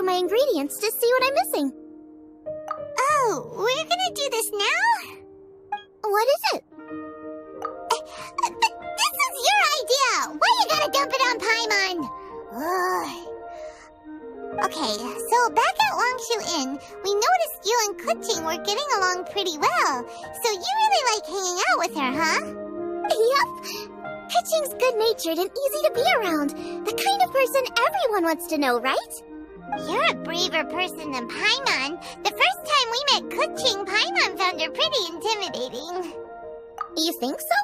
my ingredients to see what I'm missing. Oh, we're gonna do this now? What is it? This is your idea! Why you gotta dump it on Paimon? Ugh. Okay, so back at Wangshu Inn, we noticed you and Kuching were getting along pretty well. So you really like hanging out with her, huh? Yep. Kuching's good-natured and easy to be around. The kind of person everyone wants to know, right? You're a braver person than Paimon. The first time we met Kuching, Paimon found her pretty intimidating. You think so?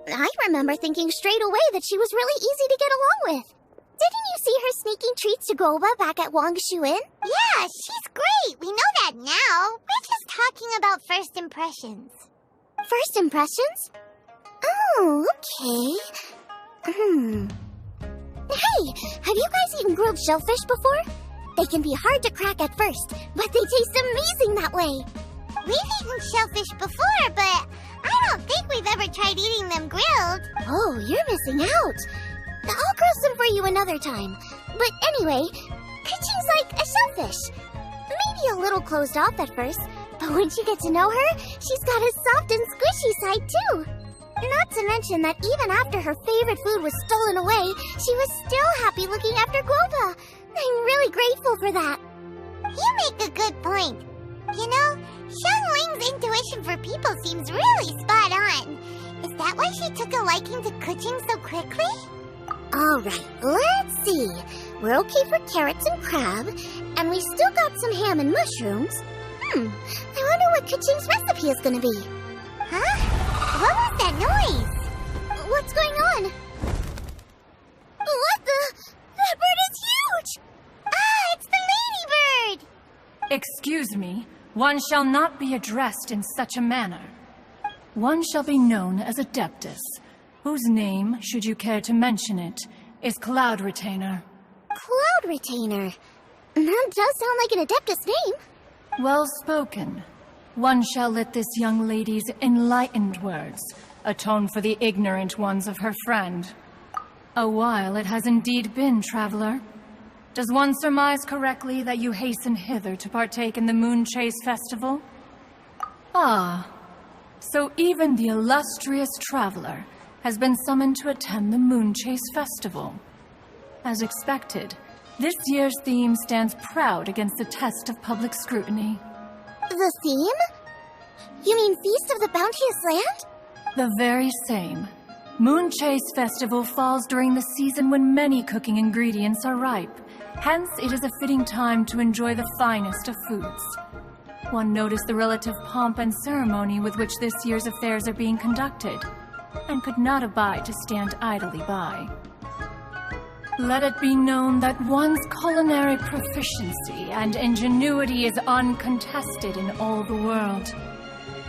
I remember thinking straight away that she was really easy to get along with. Didn't you see her sneaking treats to Goba back at Wangshu Inn? Yeah, she's great. We know that now. We're just talking about first impressions. First impressions? Oh, okay. Hey, have you guys eaten grilled shellfish before? They can be hard to crack at first, but they taste amazing that way. We've eaten shellfish before, but I don't think we've ever tried eating them grilled. Oh, you're missing out. I'll grill some for you another time. But anyway, Kuching's like a shellfish. Maybe a little closed off at first, but once you get to know her, she's got a soft and squishy side too. Not to mention that even after her favorite food was stolen away, she was still happy looking after Guoba. I'm really grateful for that. You make a good point. You know, Xiangling's intuition for people seems really spot on. Is that why she took a liking to Kuching so quickly? Alright, let's see. We're okay for carrots and crab, and we still got some ham and mushrooms. I wonder what Kuching's recipe is gonna be. Huh? What was that noise? What's going on? What the? That bird is huge! Ah, it's the ladybird! Excuse me, one shall not be addressed in such a manner. One shall be known as Adeptus, whose name, should you care to mention it, is Cloud Retainer. Cloud Retainer? That does sound like an Adeptus name. Well spoken. One shall let this young lady's enlightened words atone for the ignorant ones of her friend. A while it has indeed been, traveler. Does one surmise correctly that you hasten hither to partake in the Moon Chase Festival? Ah, so even the illustrious traveler has been summoned to attend the Moon Chase Festival. As expected, this year's theme stands proud against the test of public scrutiny. The theme? You mean Feast of the Bounteous Land? The very same. Moon Chase Festival falls during the season when many cooking ingredients are ripe. Hence, it is a fitting time to enjoy the finest of foods. One noticed the relative pomp and ceremony with which this year's affairs are being conducted, and could not abide to stand idly by. Let it be known that one's culinary proficiency and ingenuity is uncontested in all the world.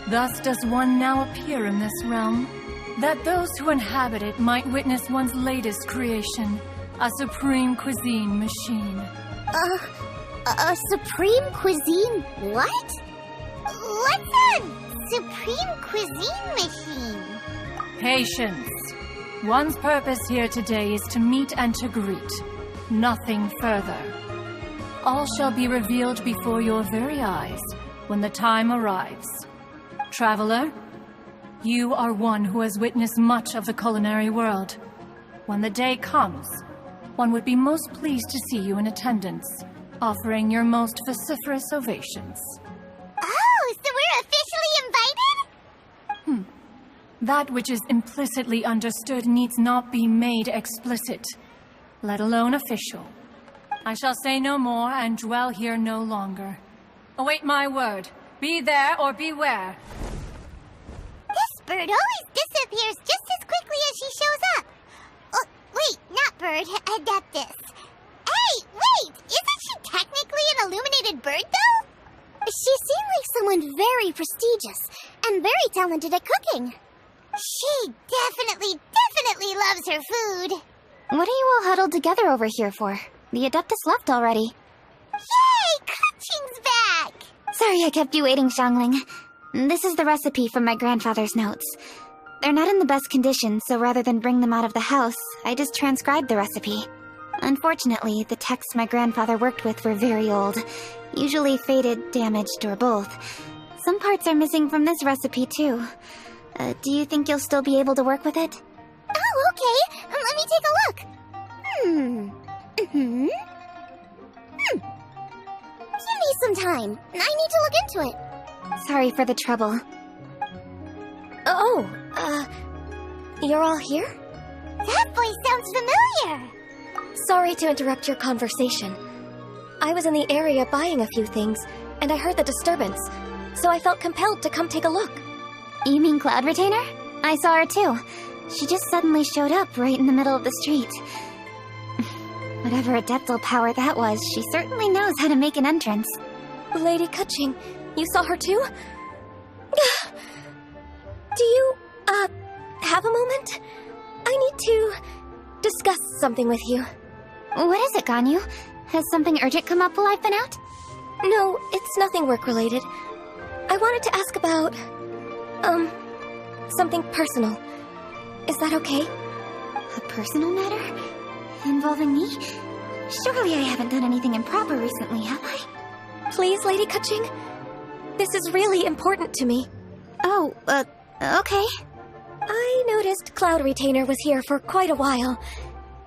Thus does one now appear in this realm, that those who inhabit it might witness one's latest creation, a supreme cuisine machine. A supreme cuisine what? What's a supreme cuisine machine? Patience. One's purpose here today is to meet and to greet. Nothing further. All shall be revealed before your very eyes when the time arrives. Traveler, you are one who has witnessed much of the culinary world. When the day comes, one would be most pleased to see you in attendance, offering your most vociferous ovations. Oh, so we're officially invited? That which is implicitly understood needs not be made explicit, let alone official. I shall say no more and dwell here no longer. Await my word. Be there or beware. This bird always disappears just as quickly as she shows up. Oh, wait, not bird, Adeptus. Hey, wait! Isn't she technically an illuminated bird, though? She seemed like someone very prestigious and very talented at cooking. She definitely loves her food. What are you all huddled together over here for? The Adeptus left already. Yay! Kuching's back! Sorry I kept you waiting, Xiangling. This is the recipe from my grandfather's notes. They're not in the best condition, so rather than bring them out of the house, I just transcribed the recipe. Unfortunately, the texts my grandfather worked with were very old. Usually faded, damaged, or both. Some parts are missing from this recipe, too. Do you think you'll still be able to work with it? Oh, okay. Let me take a look. Give me some time. I need to look into it. Sorry for the trouble. You're all here? That voice sounds familiar. Sorry to interrupt your conversation. I was in the area buying a few things, and I heard the disturbance, so I felt compelled to come take a look. You mean Cloud Retainer? I saw her too. She just suddenly showed up right in the middle of the street. Whatever adeptal power that was, she certainly knows how to make an entrance. Lady Kutching, you saw her too? Do you, have a moment? I need to discuss something with you. What is it, Ganyu? Has something urgent come up while I've been out? No, it's nothing work-related. I wanted to ask about, something personal. Is that okay? A personal matter? Involving me? Surely I haven't done anything improper recently, have I? Please, Lady Kutching. This is really important to me. Oh, okay. I noticed Cloud Retainer was here for quite a while.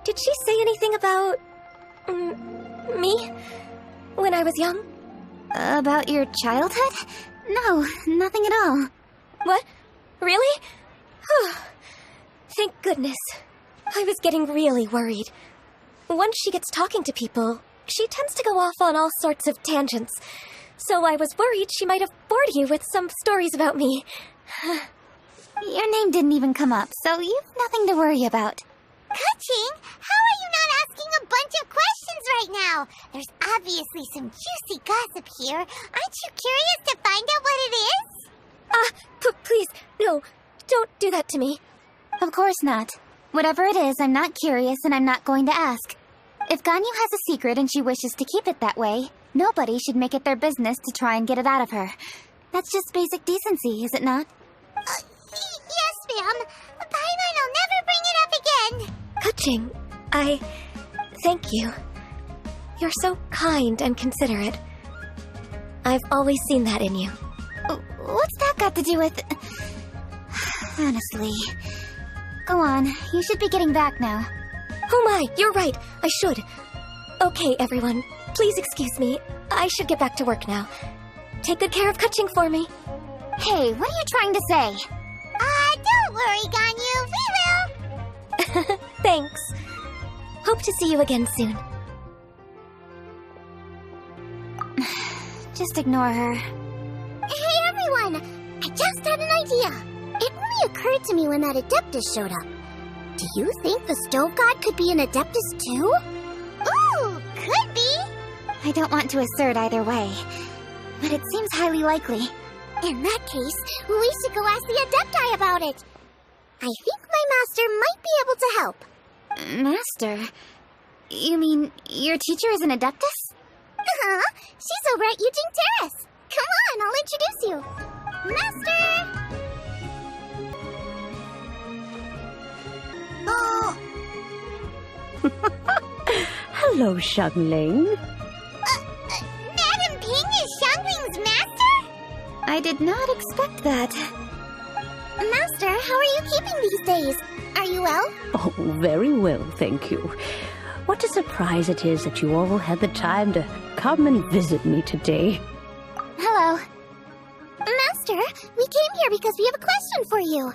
Did she say anything about... me? When I was young? About your childhood? No, nothing at all. What? Really? Thank goodness. I was getting really worried. Once she gets talking to people, she tends to go off on all sorts of tangents. So I was worried she might have bored you with some stories about me. Your name didn't even come up, so you've nothing to worry about. Kutching, how are you not asking a bunch of questions right now? There's obviously some juicy gossip here. Aren't you curious to find out what it is? Please, no, don't do that to me. Of course not. Whatever it is, I'm not curious and I'm not going to ask. If Ganyu has a secret and she wishes to keep it that way, nobody should make it their business to try and get it out of her. That's just basic decency, is it not? Yes, ma'am. Paimon will never bring it up again. Kutching, I thank you. You're so kind and considerate. I've always seen that in you. What's that got to do with... Honestly. Go on, you should be getting back now. Oh my, you're right. I should. Okay, everyone. Please excuse me. I should get back to work now. Take good care of Kutching for me. Hey, what are you trying to say? Don't worry, Ganyu. We will. Thanks. Hope to see you again soon. Just ignore her. Hey, everyone! I just had an idea. It only occurred to me when that Adeptus showed up. Do you think the Stove God could be an Adeptus too? Ooh, could be. I don't want to assert either way, but it seems highly likely. In that case, we should go ask the Adepti about it. I think my master might be able to help. Master? You mean your teacher is an Adeptus? She's over at Yujing Terrace. Come on, I'll introduce you. Master! Oh, Hello, Xiangling. Madam Ping is Xiangling's master? I did not expect that. Master, how are you keeping these days? Are you well? Oh, very well, thank you. What a surprise it is that you all had the time to come and visit me today. Hello. Master, we came here because we have a question for you.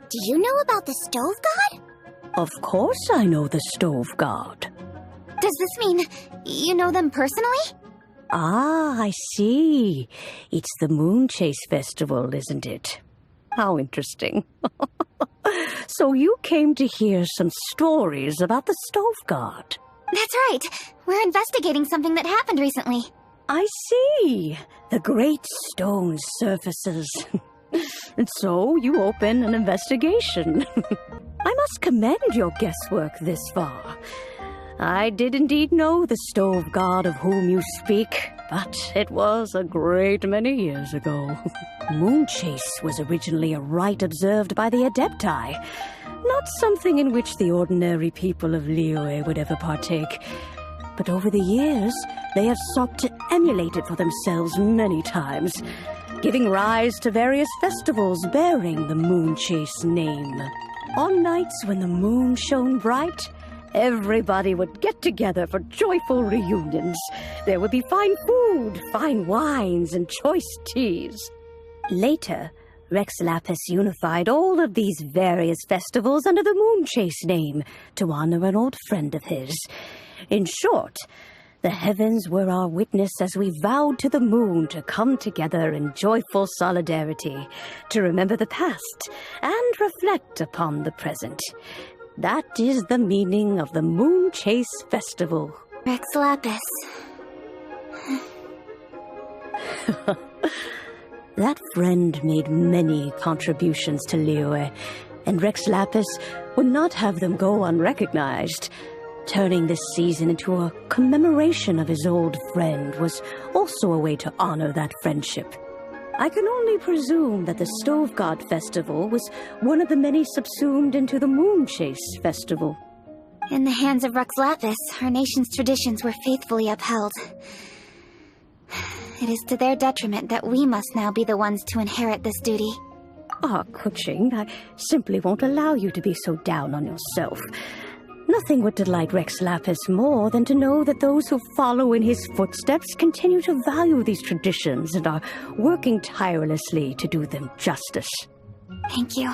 Do you know about the Stove God? Of course I know the Stove God. Does this mean you know them personally? Ah, I see. It's the Moon Chase Festival, isn't it? How interesting. So you came to hear some stories about the Stove God. That's right. We're investigating something that happened recently. I see. The great stone surfaces. And so you open an investigation. I must commend your guesswork this far. I did indeed know the stove god of whom you speak, but it was a great many years ago. Moonchase was originally a rite observed by the Adepti, not something in which the ordinary people of Liyue would ever partake. But over the years, they have sought to emulate it for themselves many times, giving rise to various festivals bearing the Moonchase name. On nights when the moon shone bright, everybody would get together for joyful reunions. There would be fine food, fine wines, and choice teas. Later, Rex Lapis unified all of these various festivals under the Moonchase name to honor an old friend of his. In short, the heavens were our witness as we vowed to the moon to come together in joyful solidarity, to remember the past and reflect upon the present. That is the meaning of the Moonchase Festival. Rex Lapis. That friend made many contributions to Liyue, and Rex Lapis would not have them go unrecognized. Turning this season into a commemoration of his old friend was also a way to honor that friendship. I can only presume that the Stove God Festival was one of the many subsumed into the Moonchase Festival. In the hands of Rex Lapis, our nation's traditions were faithfully upheld. It is to their detriment that we must now be the ones to inherit this duty. Kuching, I simply won't allow you to be so down on yourself. Nothing would delight Rex Lapis more than to know that those who follow in his footsteps continue to value these traditions and are working tirelessly to do them justice. Thank you.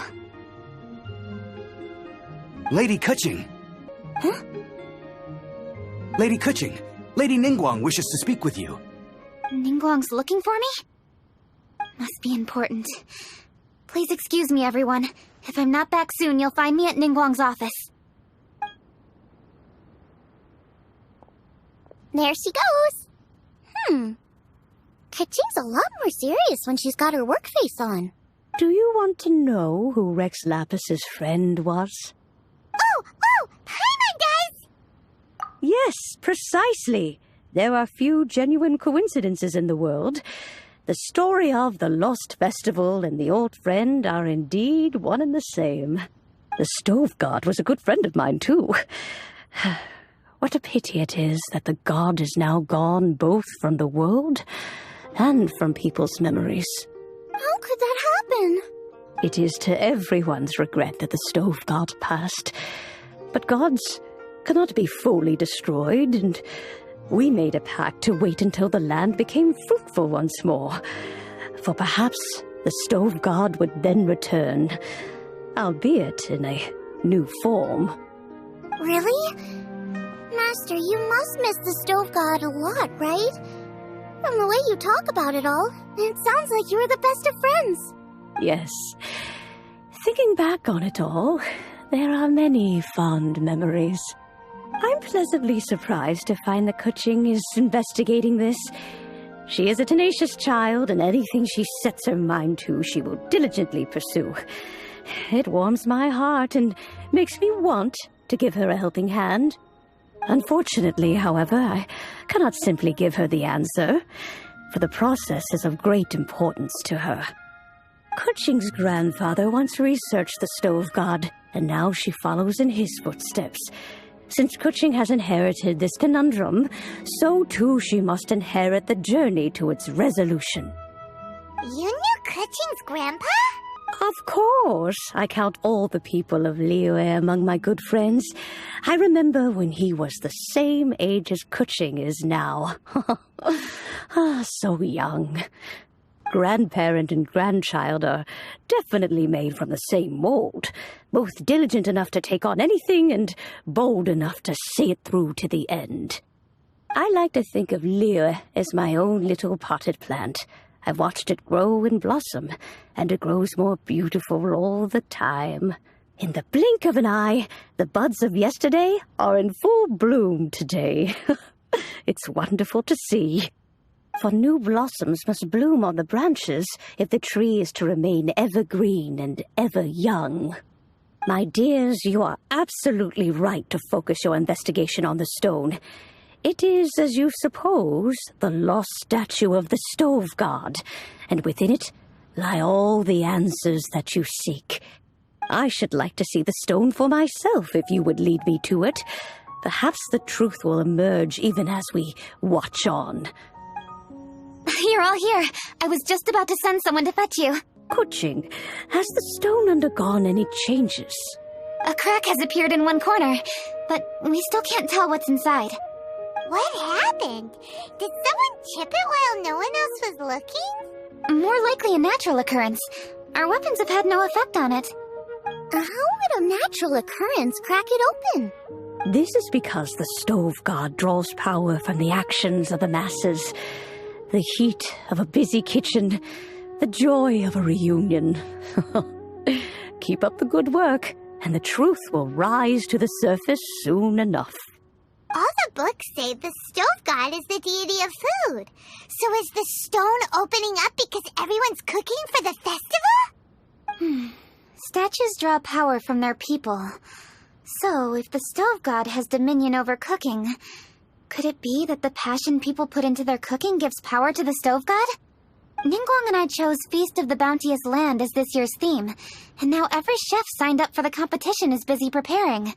Lady Kuching! Huh? Lady Kuching, Lady Ningguang wishes to speak with you. Ningguang's looking for me? Must be important. Please excuse me, everyone. If I'm not back soon, you'll find me at Ningguang's office. There she goes. Kaching's a lot more serious when she's got her work face on. Do you want to know who Rex Lapis's friend was? Oh! Paimon does! Yes, precisely. There are few genuine coincidences in the world. The story of the Lost Festival and the old friend are indeed one and the same. The Stove God was a good friend of mine, too. What a pity it is that the god is now gone both from the world and from people's memories. How could that happen? It is to everyone's regret that the Stove God passed. But gods cannot be fully destroyed, and we made a pact to wait until the land became fruitful once more. For perhaps the Stove God would then return, albeit in a new form. Really? Master, you must miss the Stove God a lot, right? From the way you talk about it all, it sounds like you were the best of friends. Yes. Thinking back on it all, there are many fond memories. I'm pleasantly surprised to find that Kuching is investigating this. She is a tenacious child, and anything she sets her mind to, she will diligently pursue. It warms my heart and makes me want to give her a helping hand. Unfortunately, however, I cannot simply give her the answer, for the process is of great importance to her. Kuching's grandfather once researched the Stove God, and now she follows in his footsteps. Since Kuching has inherited this conundrum, so too she must inherit the journey to its resolution. You knew Kuching's grandpa? Of course, I count all the people of Liyue among my good friends. I remember when he was the same age as Kuching is now. So young. Grandparent and grandchild are definitely made from the same mold, both diligent enough to take on anything and bold enough to see it through to the end. I like to think of Liyue as my own little potted plant. I've watched it grow and blossom, and it grows more beautiful all the time. In the blink of an eye, the buds of yesterday are in full bloom today. It's wonderful to see. For new blossoms must bloom on the branches if the tree is to remain evergreen and ever young. My dears, you are absolutely right to focus your investigation on the stone. It is, as you suppose, the lost statue of the Stove God, and within it lie all the answers that you seek. I should like to see the stone for myself if you would lead me to it. Perhaps the truth will emerge even as we watch on. You're all here. I was just about to send someone to fetch you. Kuching, has the stone undergone any changes? A crack has appeared in one corner, but we still can't tell what's inside. What happened? Did someone chip it while no one else was looking? More likely a natural occurrence. Our weapons have had no effect on it. How would a natural occurrence crack it open? This is because the Stove God draws power from the actions of the masses. The heat of a busy kitchen, the joy of a reunion. Keep up the good work, and the truth will rise to the surface soon enough. All the books say the Stove God is the deity of food. So is the stone opening up because everyone's cooking for the festival? Statues draw power from their people. So, if the Stove God has dominion over cooking, could it be that the passion people put into their cooking gives power to the Stove God? Ningguang and I chose Feast of the Bounteous Land as this year's theme, and now every chef signed up for the competition is busy preparing.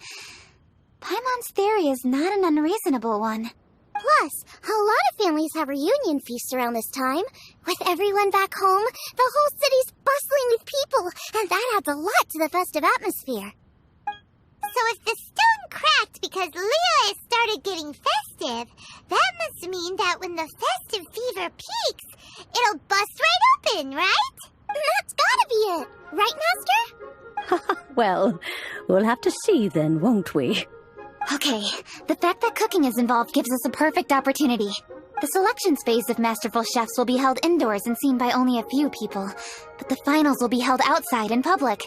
Paimon's theory is not an unreasonable one. Plus, a lot of families have reunion feasts around this time. With everyone back home, the whole city's bustling with people, and that adds a lot to the festive atmosphere. So if the stone cracked because Leo has started getting festive, that must mean that when the festive fever peaks, it'll bust right open, right? That's gotta be it. Right, Master? Well, we'll have to see then, won't we? Okay, the fact that cooking is involved gives us a perfect opportunity. The selections phase of Masterful Chefs will be held indoors and seen by only a few people, but the finals will be held outside in public.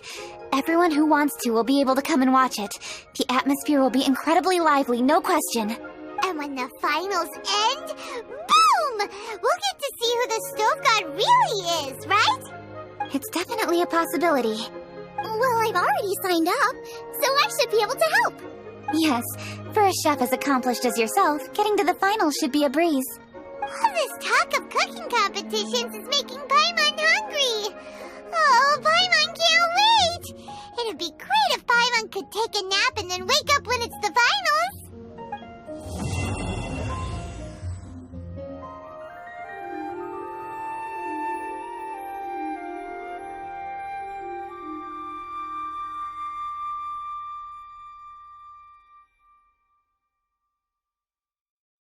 Everyone who wants to will be able to come and watch it. The atmosphere will be incredibly lively, no question. And when the finals end, boom! We'll get to see who the Stove God really is, right? It's definitely a possibility. Well, I've already signed up, so I should be able to help. Yes, for a chef as accomplished as yourself, getting to the finals should be a breeze. All this talk of cooking competitions is making Paimon hungry. Oh, Paimon can't wait! It'd be great if Paimon could take a nap and then wake up when it's the